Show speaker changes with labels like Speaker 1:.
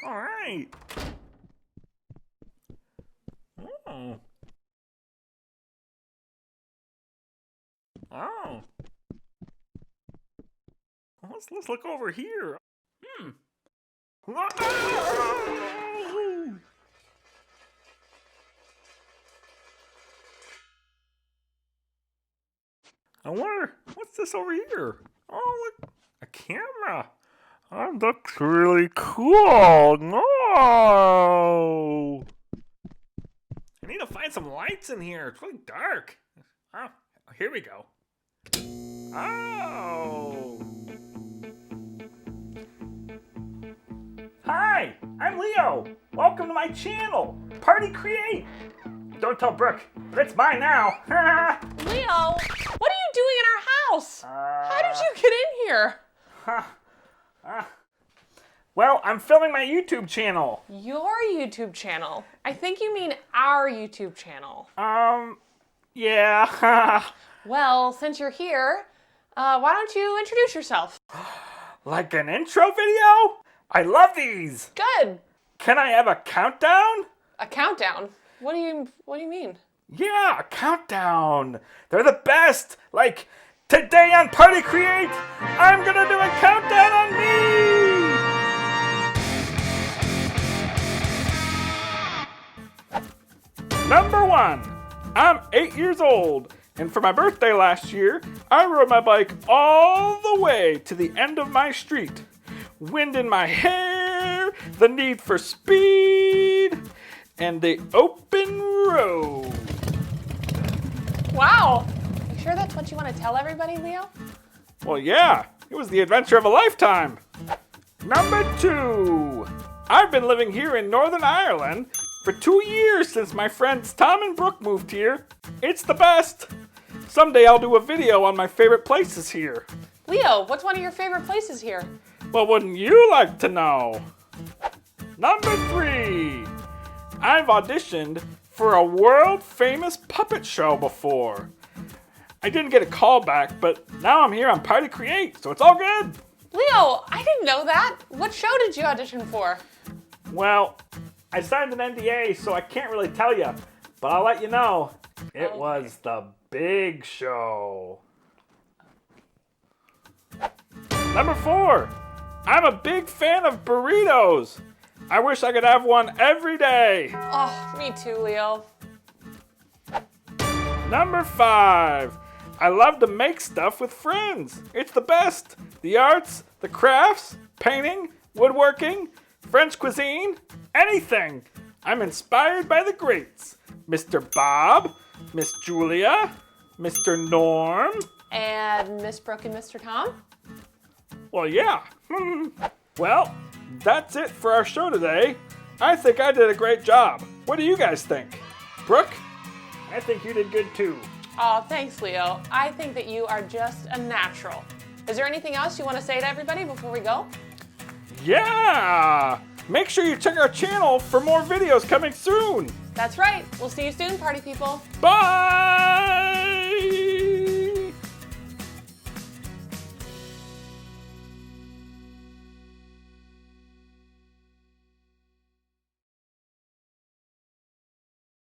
Speaker 1: Oh, all right. Oh. Oh. Let's look over here. Oh! I wonder, what's this over here? Oh, look, a camera. Oh, that looks really cool. No! I need to find some lights in here. It's really dark. Oh, here we go. Oh! Hi, I'm Leo. Welcome to my channel, Party Create. Don't tell Brooke, but it's mine now.
Speaker 2: Leo, what are you doing in our house? How did you get in here?
Speaker 1: Well, I'm filming my YouTube channel.
Speaker 2: Your YouTube channel. I think you mean our YouTube channel.
Speaker 1: Yeah.
Speaker 2: Well, since you're here, why don't you introduce yourself?
Speaker 1: Like an intro video? I love these.
Speaker 2: Good.
Speaker 1: Can I have a countdown?
Speaker 2: A countdown? What do you mean?
Speaker 1: Yeah, a countdown. They're the best. Like, today on Party Create, I'm gonna do a countdown on me. Number 1, I'm 8 years old, and for my birthday last year, I rode my bike all the way to the end of my street. Wind in my hair, the need for speed, and the open road.
Speaker 2: Wow. You sure that's what you want to tell everybody, Leo?
Speaker 1: Well, yeah, it was the adventure of a lifetime. Number 2, I've been living here in Northern Ireland for 2 years since my friends Tom and Brooke moved here. It's the best. Someday I'll do a video on my favorite places here.
Speaker 2: Leo, what's one of your favorite places here?
Speaker 1: Well, wouldn't you like to know? Number 3, I've auditioned for a world-famous puppet show before. I didn't get a call back, but now I'm here on Party Create, so it's all good.
Speaker 2: Leo, I didn't know that. What show did you audition for?
Speaker 1: Well, I signed an NDA, so I can't really tell you, but I'll let you know. It was the big show. Number 4, I'm a big fan of burritos. I wish I could have one every day.
Speaker 2: Oh, me too, Leo.
Speaker 1: Number 5, I love to make stuff with friends. It's the best. The arts, the crafts, painting, woodworking, French cuisine, anything. I'm inspired by the greats. Mr. Bob, Miss Julia, Mr. Norm.
Speaker 2: And Miss Brooke and Mr. Tom?
Speaker 1: Well, yeah. Well, that's it for our show today. I think I did a great job. What do you guys think? Brooke? I think you did good too.
Speaker 2: Oh, thanks, Leo. I think that you are just a natural. Is there anything else you want to say to everybody before we go?
Speaker 1: Yeah! Make sure you check our channel for more videos coming soon.
Speaker 2: That's right. We'll see you soon, party people.
Speaker 1: Bye!